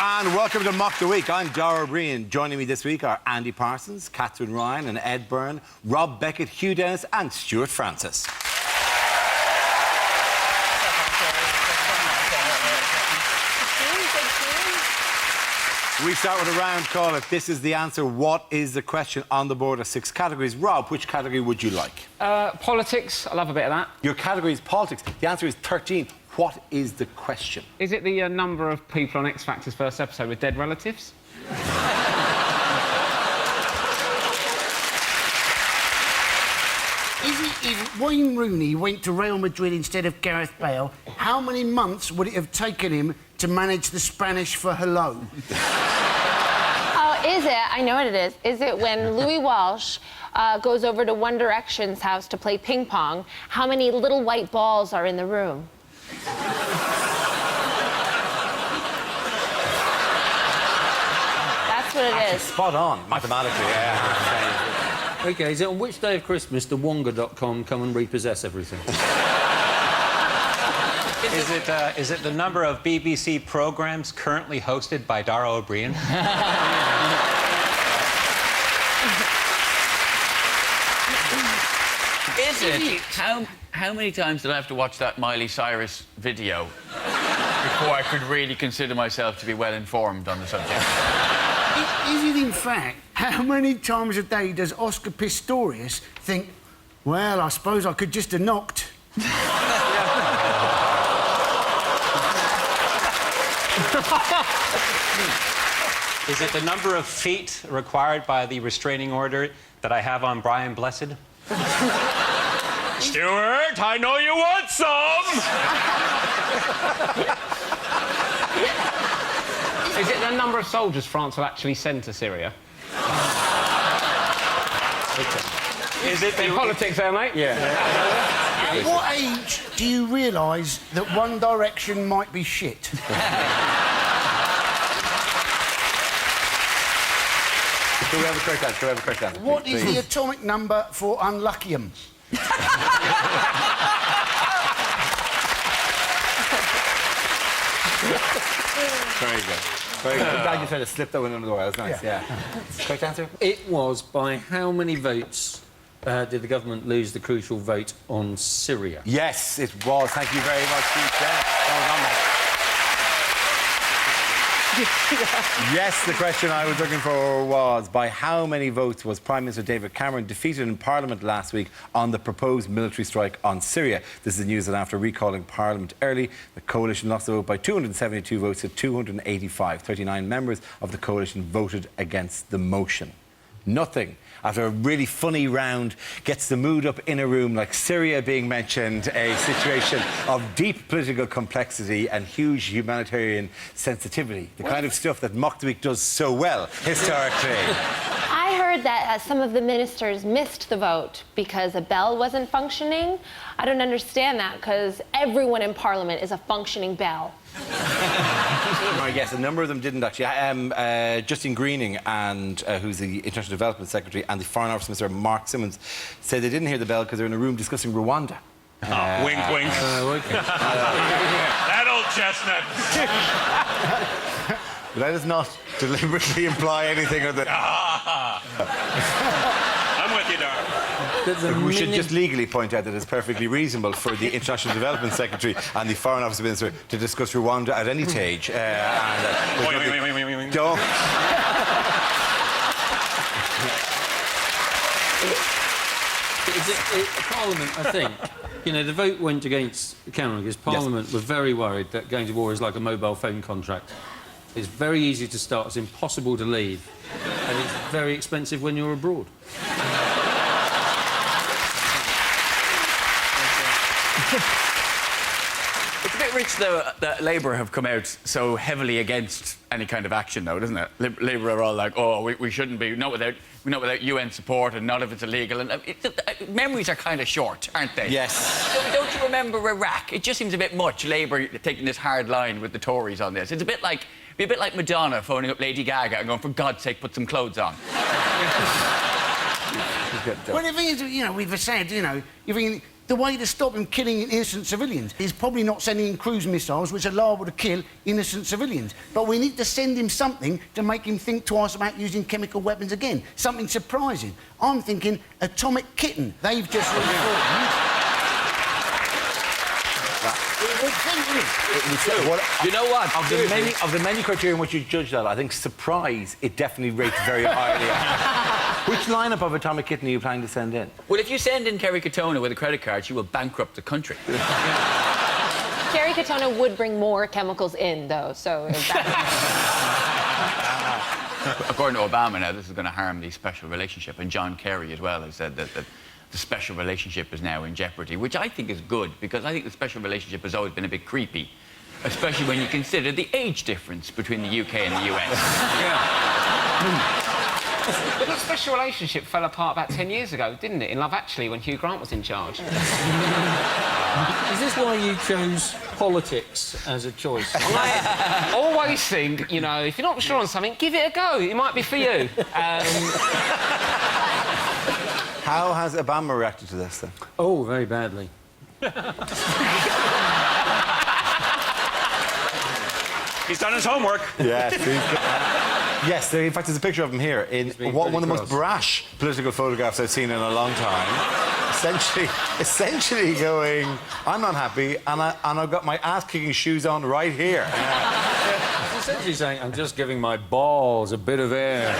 and welcome to Mock the Week. I'm Dara. Joining me this week are Andy Parsons, Katherine and Ed Byrne, Rob Beckett, Hugh and Stewart Francis. We start with a round call. If this is the answer, what is the question? On the board are 6 categories. Rob, which category would you like? Politics. I love a bit of that. Your category is politics. The answer is 13. What is the question? Is it the number of people on X Factor's first episode with dead relatives? If Wayne Rooney went to Real Madrid instead of Gareth Bale, how many months would it have taken him to manage the Spanish for hello? Oh, is it? I know what it is. Is it when Louis Walsh goes over to One Direction's house to play ping pong, how many little white balls are in the room? That's what it is. Spot on, mathematically, yeah. OK, is it on which day of Christmas do Wonga.com come and repossess everything? Is it the number of BBC programmes currently hosted by Dara O'Brien? Is it? How many times did I have to watch that Miley Cyrus video before I could really consider myself to be well informed on the subject? Is it, in fact, how many times a day does Oscar Pistorius think, well, I suppose I could just have knocked? Is it the number of feet required by the restraining order that I have on Brian Blessed? Stewart, I know you want some! Is it the number of soldiers France will actually send to Syria? Is it the politics there, mate? Yeah. At what age do you realise that One Direction might be shit? Do we have a correct answer? What is the atomic number for unluckium? Very good. Very good. I'm glad you tried to slip that one under the wire. That's nice, yeah. Correct answer? It was by how many votes did the government lose the crucial vote on Syria? Yes, it was. Thank you very much, Steve. Well done, mate. Yes, the question I was looking for was by how many votes was Prime Minister David Cameron defeated in Parliament last week on the proposed military strike on Syria? This is news that after recalling Parliament early, the coalition lost the vote by 272 votes to 285. 39 members of the coalition voted against the motion. Nothing, after a really funny round, gets the mood up in a room like Syria being mentioned, a situation of deep political complexity and huge humanitarian sensitivity. The kind of stuff that Mock the Week does so well, historically. I heard that some of the ministers missed the vote because a bell wasn't functioning. I don't understand that, because everyone in Parliament is a functioning bell. Yes, a number of them didn't actually. Justine Greening, and who's the International Development Secretary, and the Foreign Office Minister, Mark Simmons, said they didn't hear the bell because they were in a room discussing Rwanda. Wink, wink. OK. That old chestnut. Let us not deliberately imply anything of the... I'm with you, Dara. We should just legally point out that it's perfectly reasonable for the International Development Secretary and the Foreign Office Minister to discuss Rwanda at any stage. Wait. Don't... Parliament, I think, you know, the vote went against Cameron because Parliament were very worried that going to war is like a mobile phone contract. It's very easy to start, it's impossible to leave, and it's very expensive when you're abroad. It's a bit rich, though, that Labour have come out so heavily against any kind of action, though, doesn't it? Labour are all like, oh, we shouldn't be, not without UN support and not if it's illegal. And memories are kind of short, aren't they? Yes. Don't you remember Iraq? It just seems a bit much, Labour taking this hard line with the Tories on this. It's a bit like Madonna phoning up Lady Gaga and going, for God's sake, put some clothes on. Well, the thing is, you know, we've said, you know, the The way to stop him killing innocent civilians is probably not sending in cruise missiles which are liable to kill innocent civilians. But we need to send him something to make him think twice about using chemical weapons again. Something surprising. I'm thinking atomic kitten. They've just reformed. You know what? Of the many criteria in which you judge that, I think surprise, it definitely rates very highly. Which lineup of Atomic Kitten are you planning to send in? Well, if you send in Kerry Katona with a credit card, she will bankrupt the country. Kerry Katona would bring more chemicals in, though, so... According to Obama now, this is going to harm the special relationship, and John Kerry as well has said that the special relationship is now in jeopardy, which I think is good, because I think the special relationship has always been a bit creepy, especially when you consider the age difference between the UK and the US. But the special relationship fell apart about 10 years ago, didn't it, in Love Actually, when Hugh Grant was in charge? Is this why you chose politics as a choice? I always think, you know, if you're not sure on something, give it a go. It might be for you. How has Obama reacted to this, then? Oh, very badly. He's done his homework. Yes, yes, in fact, there's a picture of him here in one of the most brash political photographs I've seen in a long time. Essentially going, I'm not happy, and I've got my ass-kicking shoes on right here. He's essentially saying, I'm just giving my balls a bit of air.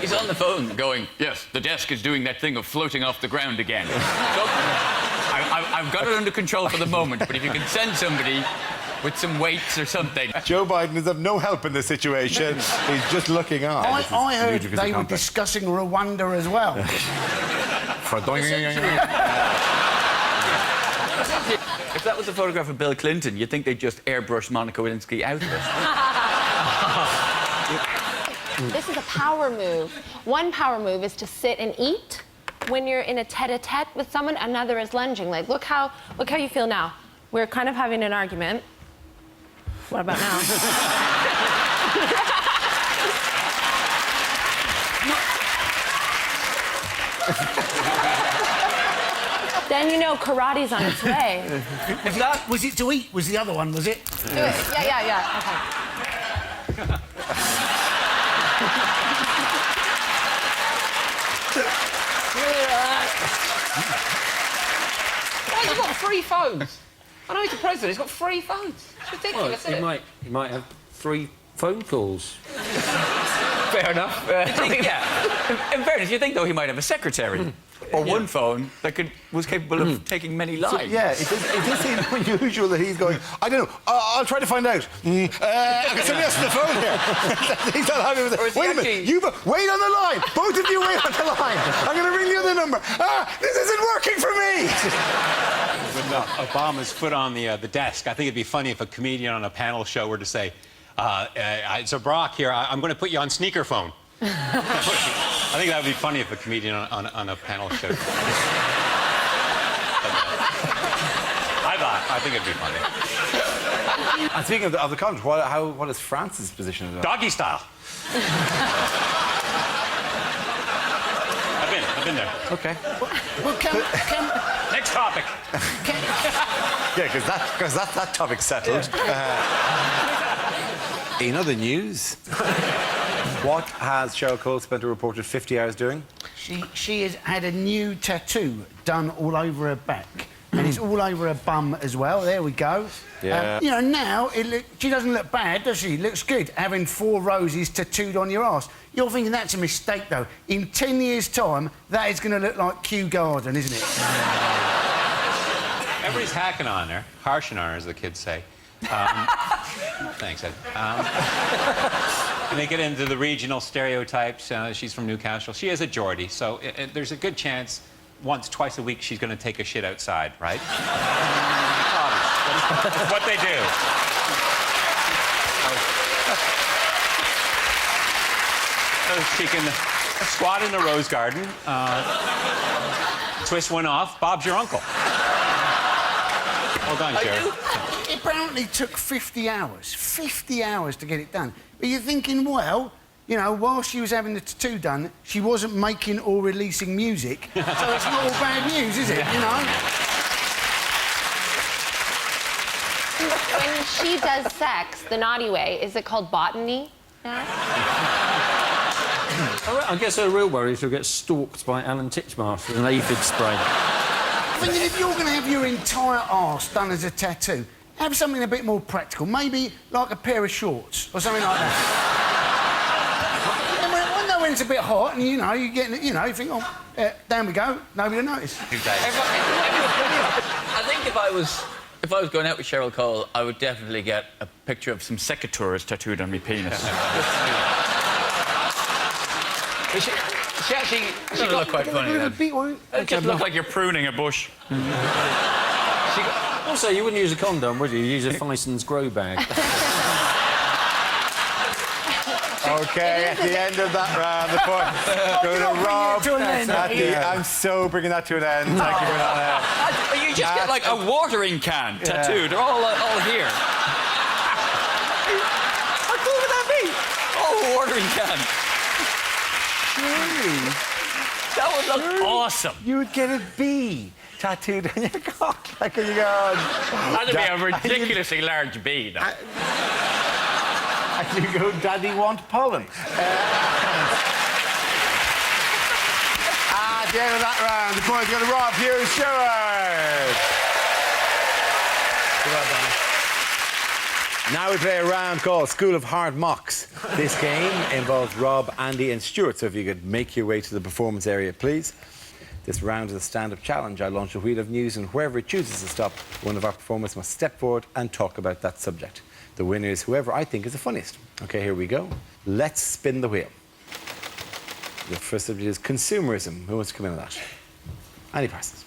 He's on the phone going, yes, the desk is doing that thing of floating off the ground again. So, I've got it under control for the moment, but if you can send somebody with some weights or something. Joe Biden is of no help in this situation. He's just looking on. I heard they were discussing Rwanda as well. If that was a photograph of Bill Clinton, you'd think they'd just airbrush Monica Lewinsky out of it. This is a power move. One power move is to sit and eat when you're in a tete-a-tete with someone. Another is lunging. Like, look how you feel now. We're kind of having an argument. What about now? Then you know karate's on its way. If that was it to eat, was the other one, was it? Do it. Yeah. Okay. He's got 3 phones. I know he's the president. He's got 3 phones. It's ridiculous, Well, he might have 3 phone calls. Fair enough. In fairness, you think, though, he might have a secretary. Or one phone that was capable of taking many lives. So, yeah, it does seem unusual that he's going, I don't know, I'll try to find out. I got somebody else on the phone here. He's not happy with it. Wait a minute, wait on the line. Both of you wait on the line. I'm going to ring the other number. This isn't working for me. With Obama's foot on the desk, I think it'd be funny if a comedian on a panel show were to say, so Barack here, I'm going to put you on sneakerphone. I think that would be funny if a comedian on a panel show. I think it'd be funny. And speaking of the country, what is France's position on that? Doggy style. I've been there. Okay. Well, Next topic. Yeah, because that topic's settled. In other news, what has Cheryl Cole Spenter reported 50 hours doing? She has had a new tattoo done all over her back. And it's all over her bum as well. There we go. Yeah. You know, now she doesn't look bad, does she? Looks good, having 4 roses tattooed on your arse. You're thinking that's a mistake, though. In 10 years' time, that is going to look like Kew Garden, isn't it? Everybody's hacking on her, harshing on her, as the kids say. Thanks, Ed. And they get into the regional stereotypes. She's from Newcastle. She is a Geordie, so there's a good chance once, twice a week she's going to take a shit outside, right? That's what they do. So she can squat in the rose garden, twist one off. Bob's your uncle. Well done, Jerry. It apparently took 50 hours. 50 hours to get it done. But you're thinking, well, you know, while she was having the tattoo done, she wasn't making or releasing music. So it's not all bad news, is it? You know? When she does sex the naughty way, is it called botany now? I guess her real worry is she'll get stalked by Alan Titchmarsh with an aphid spray. I'm thinking if you're going to have your entire arse done as a tattoo, have something a bit more practical. Maybe like a pair of shorts or something like that. And when it's a bit hot and, you know, you think, oh, down we go, nobody will notice. I think if I was going out with Cheryl Cole, I would definitely get a picture of some secateurs tattooed on my penis. She actually... It doesn't look quite funny, then. It just look like you're pruning a bush. Also, you wouldn't use a condom, would you? You'd use a Fison's grow bag. OK, at the end of that round, the point go to Rob. I'm so bringing that to an end. Thank you for that. You just get, like, a watering can tattooed. They're all here. How cool would that be? Oh, a watering can. That would look awesome. You would get a bee tattooed on your cock, like when you go on. That'd be a ridiculously large bee, though. And you go, Daddy want pollen. At the end of that round, the point's going to Rob, Hugh, Stewart. Now we play a round called School of Hard Mocks. This game involves Rob, Andy and Stewart, so if you could make your way to the performance area, please. This round is a stand-up challenge. I launch a wheel of news and wherever it chooses to stop, one of our performers must step forward and talk about that subject. The winner is whoever I think is the funniest. OK, here we go. Let's spin the wheel. The first subject is consumerism. Who wants to come in on that? Andy Parsons.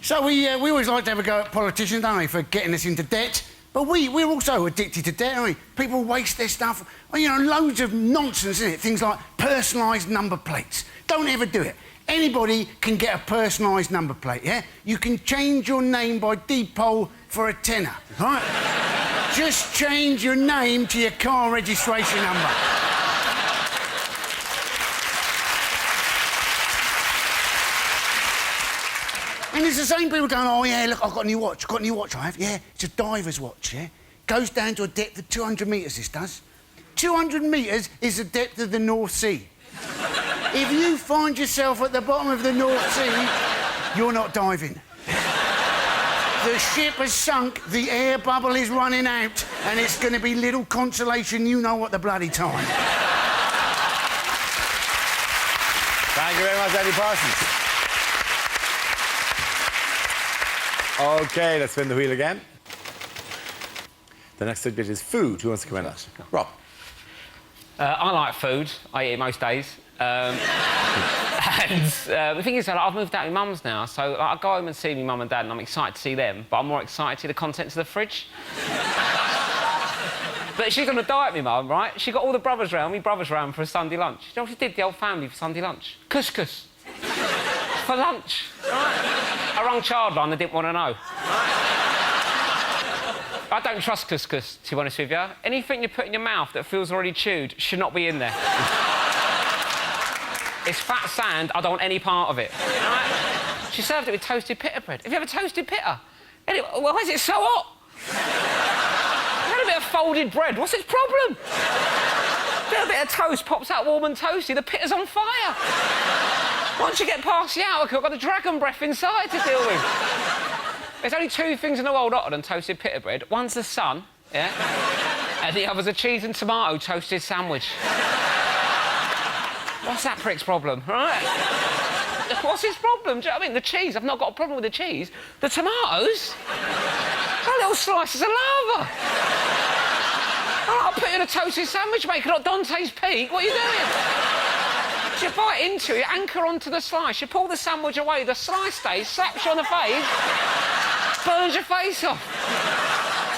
So we always like to have a go at politicians, don't we, for getting us into debt. But we're also addicted to debt, aren't we? People waste their stuff. Well, you know, loads of nonsense, isn't it? Things like personalised number plates. Don't ever do it. Anybody can get a personalised number plate, yeah? You can change your name by deed-poll for a tenner, right? Just change your name to your car registration number. And it's the same people going, oh, yeah, look, I've got a new watch. Got a new watch, I have. Yeah, it's a diver's watch, yeah? Goes down to a depth of 200 metres, this does. 200 metres is the depth of the North Sea. If you find yourself at the bottom of the North Sea, you're not diving. The ship has sunk, the air bubble is running out, and it's going to be little consolation you know at the bloody time. Thank you very much, Andy Parsons. OK, let's spin the wheel again. The next subject is food. Who wants to come in on that? Rob. I like food. I eat it most days. And the thing is, I've moved out with mum's now, so I go home and see my mum and dad, and I'm excited to see them, but I'm more excited to see the contents of the fridge. But she's on a diet, my mum, right? She got all the brothers round, for a Sunday lunch. You know what she did, the whole family, for Sunday lunch? Couscous. For lunch. Right? I rang Childline, they didn't want to know. I don't trust couscous, to be honest with you. Anything you put in your mouth that feels already chewed should not be in there. It's fat sand, I don't want any part of it. Right? She served it with toasted pita bread. Have you ever toasted pita? Anyway, why is it so hot? You had a bit of folded bread, what's its problem? A little bit of toast pops out warm and toasty, the pita's on fire. Once you get past the outer cook, I've got the dragon breath inside to deal with. There's only two things in the world hotter than toasted pita bread. One's the sun, yeah? And the other's a cheese and tomato toasted sandwich. What's that prick's problem, right? What's his problem? Do you know what I mean? The cheese, I've not got a problem with the cheese. The tomatoes? They're little slices of lava. I'll put you in a toasted sandwich, mate, not Dante's Peak. What are you doing? You bite into it, anchor onto the slice, you pull the sandwich away, the slice stays, slaps you on the face, burns your face off.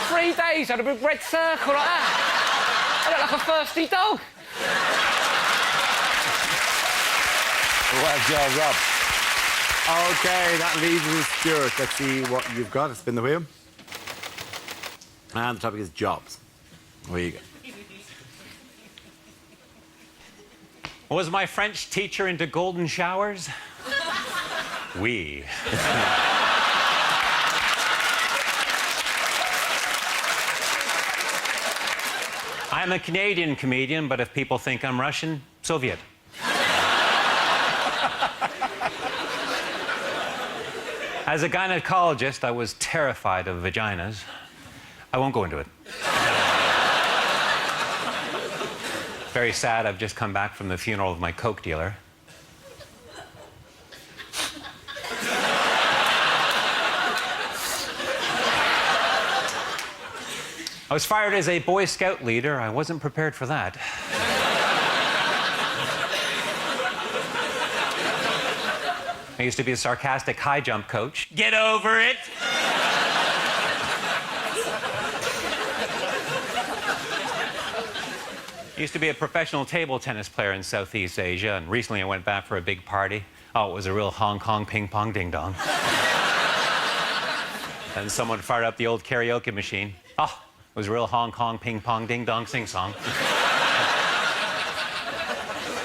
3 days, I had a big red circle like that. I look like a thirsty dog. Well done, Rob. OK, that leaves us with Stewart. Let's see what you've got. Let's spin the wheel. And the topic is jobs. Where you go. Was my French teacher into golden showers? Oui. I'm a Canadian comedian, but if people think I'm Russian, Soviet. As a gynecologist, I was terrified of vaginas. I won't go into it. Very sad, I've just come back from the funeral of my coke dealer. I was fired as a Boy Scout leader. I wasn't prepared for that. I used to be a sarcastic high jump coach. Get over it! I used to be a professional table tennis player in Southeast Asia, and recently I went back for a big party. Oh, it was a real Hong Kong ping-pong ding-dong. And someone fired up the old karaoke machine. Oh, it was a real Hong Kong ping-pong ding-dong sing-song.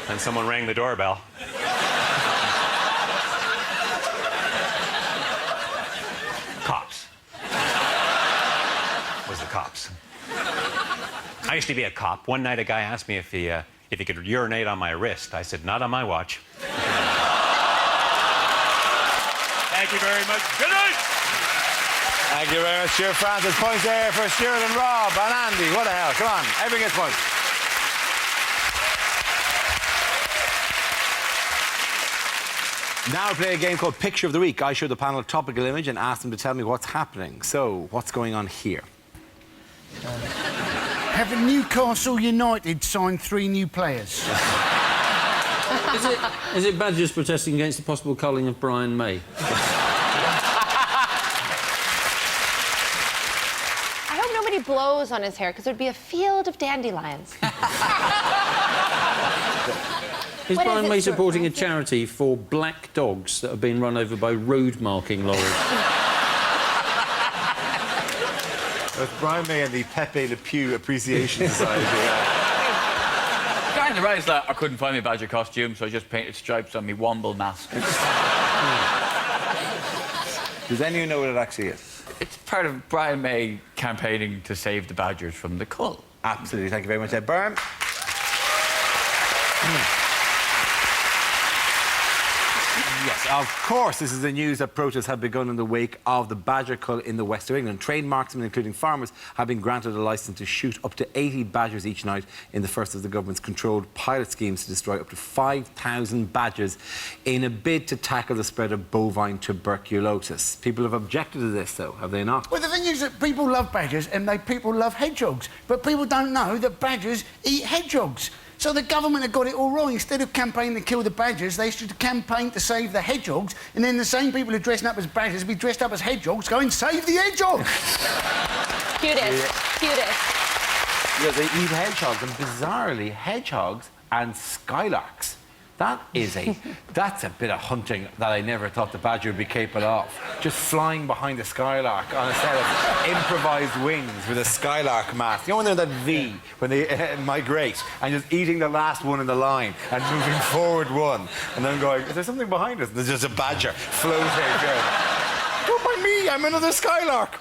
And someone rang the doorbell. Cops. It was the cops. I used to be a cop. One night a guy asked me if he could urinate on my wrist. I said, not on my watch. Thank you very much. Good night. Thank you very much, Stuart Francis. Points there for Stuart and Rob and Andy. What the hell? Come on, everyone gets points. Now we play a game called Picture of the Week. I show the panel a topical image and ask them to tell me what's happening. So, what's going on here? Have Newcastle United signed 3 new players? Is it Badgers protesting against the possible culling of Brian May? I hope nobody blows on his hair, because there'd be a field of dandelions. Is What Brian is it, May Stuart supporting a Francis? charity for black dogs that have been run over by road marking lorries? With Brian May and the Pepe Le Pew Appreciation Society. Kind of right, that I couldn't find my Badger costume, so I just painted stripes on my Womble mask. Does anyone know what it actually is? It's part of Brian May campaigning to save the Badgers from the cull. Absolutely. Thank you very much, Ed Byrne. Yes, of course, this is the news that protests have begun in the wake of the badger cull in the west of England. Trained marksmen, including farmers, have been granted a licence to shoot up to 80 badgers each night in the first of the government's controlled pilot schemes to destroy up to 5,000 badgers in a bid to tackle the spread of bovine tuberculosis. People have objected to this, though, have they not? Well, the thing is that people love badgers and people love hedgehogs, but people don't know that badgers eat hedgehogs. So the government have got it all wrong. Instead of campaigning to kill the badgers, they should campaign to save the hedgehogs, and then the same people who are dressing up as badgers be dressed up as hedgehogs, go and save the hedgehogs. Cutest. Cutest. Yeah, they eat hedgehogs, and bizarrely, hedgehogs and skylarks. That's a bit of hunting that I never thought the badger would be capable of. Just flying behind a skylark on a set of improvised wings with a skylark mask. You know when they're in that V, when they migrate, and just eating the last one in the line and moving forward one, and then going, is there something behind us? And there's just a badger floating. Going, don't mind me, I'm another skylark.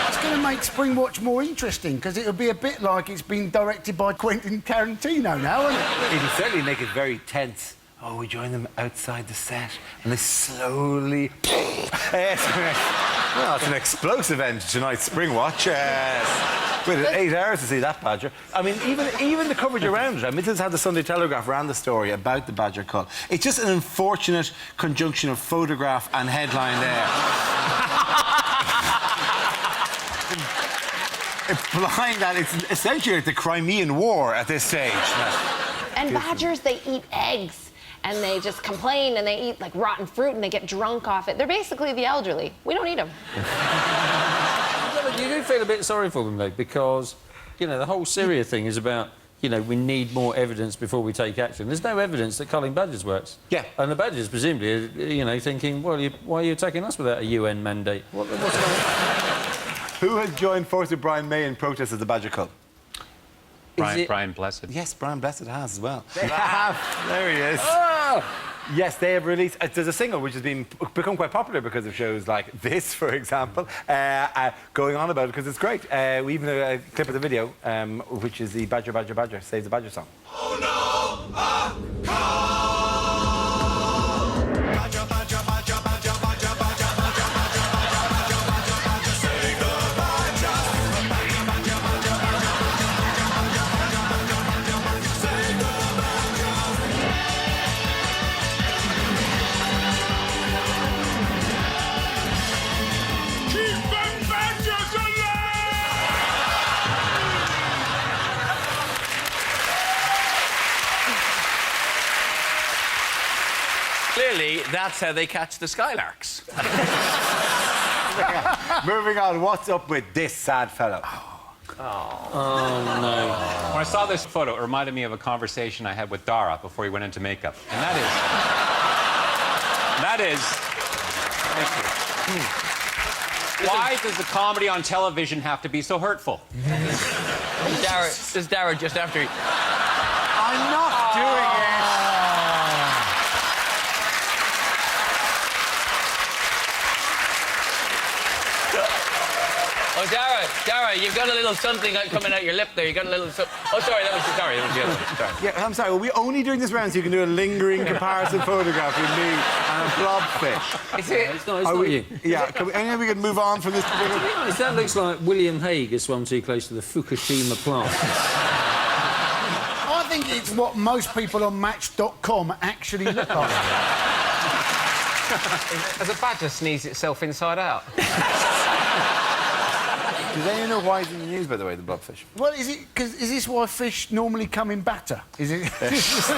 It's going to make Springwatch more interesting, because it'll be a bit like it's been directed by Quentin Tarantino now, isn't it? It'll certainly make it very tense. Oh, we join them outside the set, and they slowly... Well, it's an explosive end to tonight's Springwatch. Yes. We had 8 hours to see that badger. I mean, even the coverage around it. I mean, this is how the Sunday Telegraph ran the story about the badger cull. It's just an unfortunate conjunction of photograph and headline there. Implying that it's essentially like the Crimean War at this stage. And badgers, they eat eggs. And they just complain, and they eat, like, rotten fruit, and they get drunk off it. They're basically the elderly. We don't eat them. You do feel a bit sorry for them, though, because, you know, the whole Syria thing is about, you know, we need more evidence before we take action. There's no evidence that culling badgers works. Yeah. And the badgers, presumably, are, you know, thinking, well, why are you attacking us without a UN mandate? What's going on? Who has joined forces with Brian May in protest of the badger cull? Brian Blessed. Yes, Brian Blessed has as well. They have. There he is. Oh! Yes, they have released... there's a single which has become quite popular because of shows like this, for example, going on about it because it's great. We even have a clip of the video, which is the Badger, Badger, Badger, Save the Badger song. Oh no, a call! Badger, badger, badger, badger, badger, badger, badger, badger, badger, badger, badger, badger, save the badger. Badger, badger, badger, badger, badger, badger, badger, badger, badger, save the badger. Keep them badgers alive! Clearly, that's how they catch the skylarks. Moving on, what's up with this sad fellow? Oh, no. When I saw this photo, it reminded me of a conversation I had with Dara before he went into makeup. And that is... Thank you. Why does the comedy on television have to be so hurtful? This is Dara just after he... I'm not doing it! Oh, Dara, you've got a little something coming out your lip there. You got a little... Oh, sorry, that was the other one. Sorry. Yeah, I'm sorry, are we only doing this round so you can do a lingering comparison photograph with me and a blobfish? Is it? It's not you. Yeah, we can move on from this particular... To be honest, that looks like William Hague has swum too close to the Fukushima plant. I think it's what most people on Match.com actually look like. Has a badger sneezed itself inside out? Does anyone know why it's in the news, by the way, the blobfish? Well, is this why fish normally come in batter? Is it? Is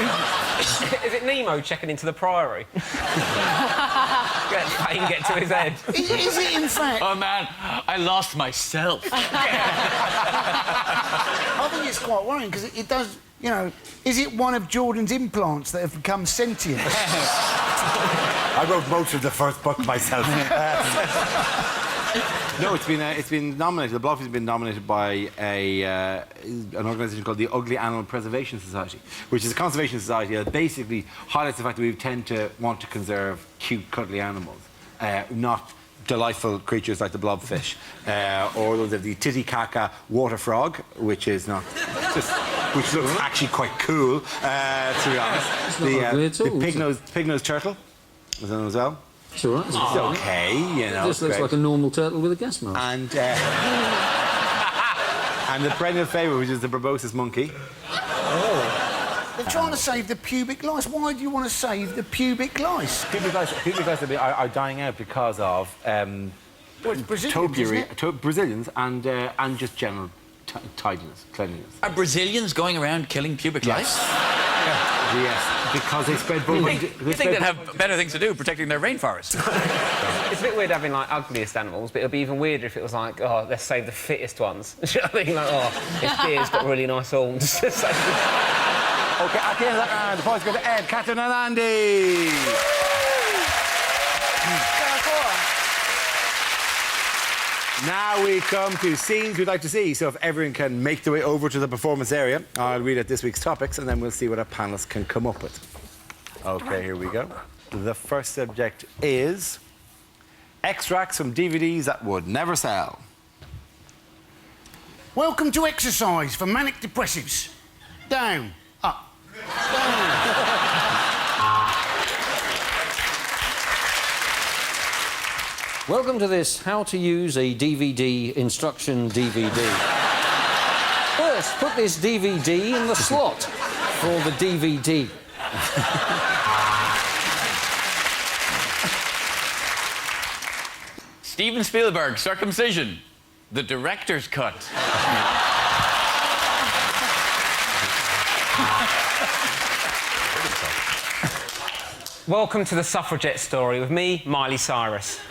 it Nemo checking into the Priory? Get to his head. Is it, in fact... Oh, man, I lost myself. I think it's quite worrying, because it does... You know, is it one of Jordan's implants that have become sentient? I wrote most of the first book myself. No, it's been nominated. The blobfish has been nominated by an organisation called the Ugly Animal Preservation Society, which is a conservation society that basically highlights the fact that we tend to want to conserve cute, cuddly animals, not delightful creatures like the blobfish, or those of the Titicaca water frog, which is not which looks actually quite cool, to be honest. The pig-nosed turtle was on as well. It's all right. It's okay, you know. It just looks like a normal turtle with a gas mask. And and the perennial favourite, which is the proboscis monkey. They're trying to save the pubic lice. Why do you want to save the pubic lice? Pubic lice are dying out because of Brazilians and just general tidiness, cleanliness. Are Brazilians going around killing pubic lice? Yes, because they spread bovine... You think they'd have better things to do, protecting their rainforest? It's a bit weird having, like, ugliest animals, but it would be even weirder if it was like, oh, let's save the fittest ones. Do you know what I mean? Like, oh, this deer's got really nice horns. OK, at the end of that round, the points go to Ed, Katherine and Andy. Now we come to scenes we'd like to see. So if everyone can make their way over to the performance area, I'll read out this week's topics and then we'll see what our panellists can come up with. OK, here we go. The first subject is extracts from DVDs that would never sell. Welcome to exercise for manic depressives. Down, up, down. Welcome to this How to Use a DVD instruction DVD. First, put this DVD in the slot for the DVD. Steven Spielberg, circumcision. The director's cut. Welcome to the suffragette story with me, Miley Cyrus.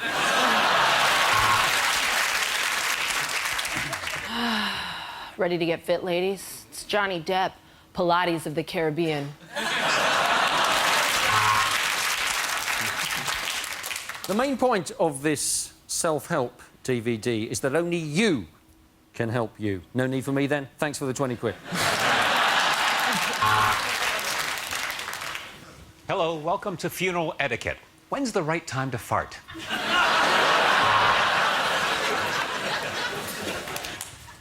Ready to get fit, ladies? It's Johnny Depp, Pilates of the Caribbean. The main point of this self-help DVD is that only you can help you. No need for me, then? Thanks for the 20 quid. Hello, welcome to funeral etiquette. When's the right time to fart?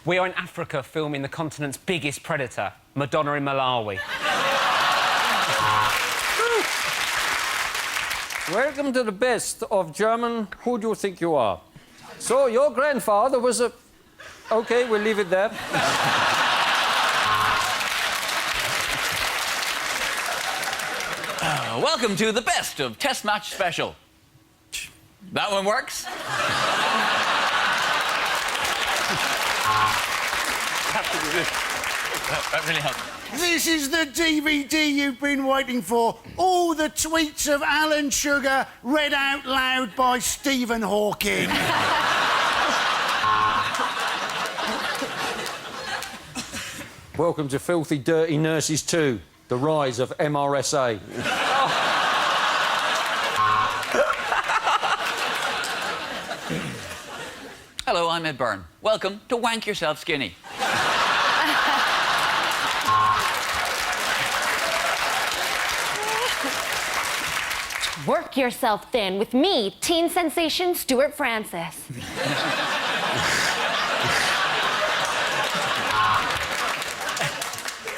We are in Africa filming the continent's biggest predator, Madonna in Malawi. Welcome to the best of German. Who do you think you are? So, your grandfather was a... OK, we'll leave it there. Welcome to the best of Test Match Special. That one works. That really helped. This is the DVD you've been waiting for. All the tweets of Alan Sugar read out loud by Stephen Hawking. Welcome to Filthy Dirty Nurses 2, the rise of MRSA. Hello, I'm Ed Byrne. Welcome to Wank Yourself Skinny. Work yourself thin with me, teen sensation Stewart Francis.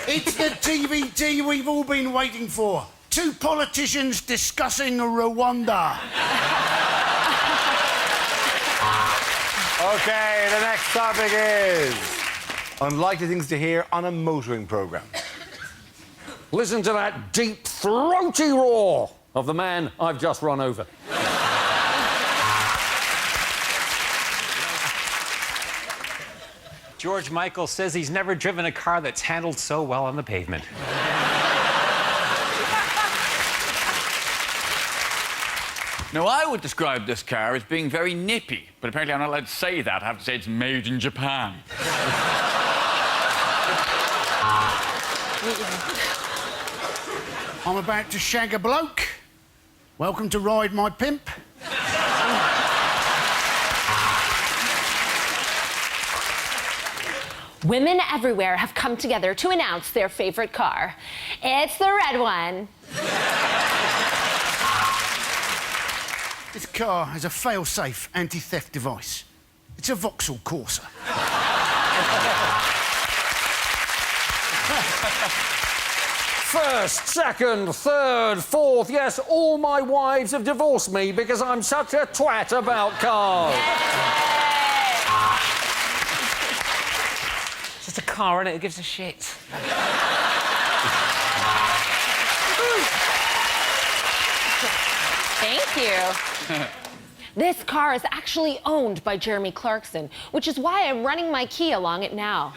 It's the DVD we've all been waiting for. Two politicians discussing Rwanda. OK, the next topic is unlikely things to hear on a motoring programme. Listen to that deep, throaty roar of the man I've just run over. George Michael says he's never driven a car that's handled so well on the pavement. Now, I would describe this car as being very nippy, but apparently I'm not allowed to say that. I have to say it's made in Japan. I'm about to shag a bloke. Welcome to Ride My Pimp. Women everywhere have come together to announce their favorite car. It's the red one. This car has a fail-safe anti-theft device. It's a Vauxhall Corsa. First, second, third, fourth, yes, all my wives have divorced me because I'm such a twat about cars. It's just a car, innit? It gives a shit. Thank you. This car is actually owned by Jeremy Clarkson, which is why I'm running my key along it now.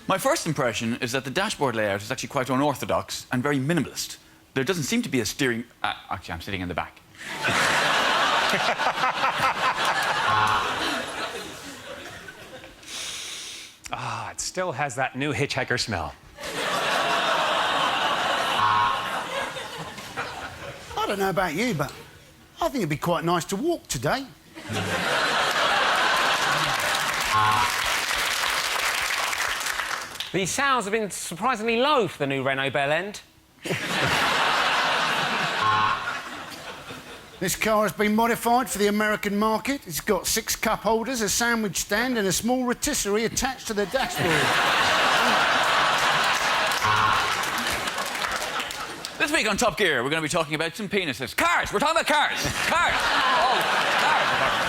My first impression is that the dashboard layout is actually quite unorthodox and very minimalist. There doesn't seem to be a steering... actually, I'm sitting in the back. It still has that new hitchhiker smell. I don't know about you, but I think it'd be quite nice to walk today. The sounds have been surprisingly low for the new Renault Bel End. This car has been modified for the American market. It's got 6 cup holders, a sandwich stand and a small rotisserie attached to the dashboard. This week on Top Gear, we're going to be talking about some penises. Cars! We're talking about cars! Cars! Oh, cars!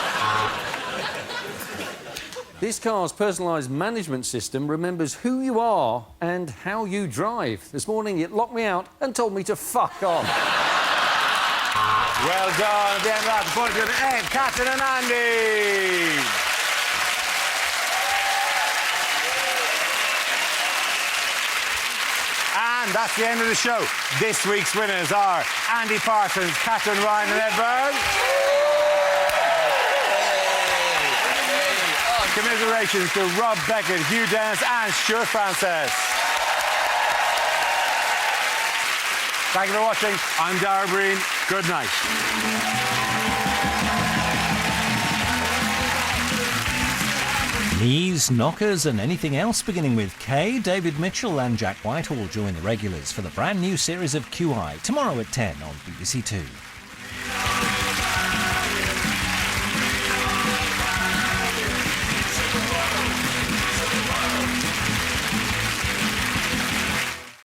This car's personalised management system remembers who you are and how you drive. This morning, it locked me out and told me to fuck off. Well done. At the end of that, the point to Ed, Katherine and Andy. And that's the end of the show. This week's winners are Andy Parsons, Katherine Ryan and Ed Byrne. Commiserations to Rob Beckett, Hugh and Stewart Francis. Thank you for watching. I'm Dara. Good night. Knees, knockers and anything else beginning with K. David Mitchell and Jack Whitehall join the regulars for the brand new series of QI tomorrow at 10 on BBC Two.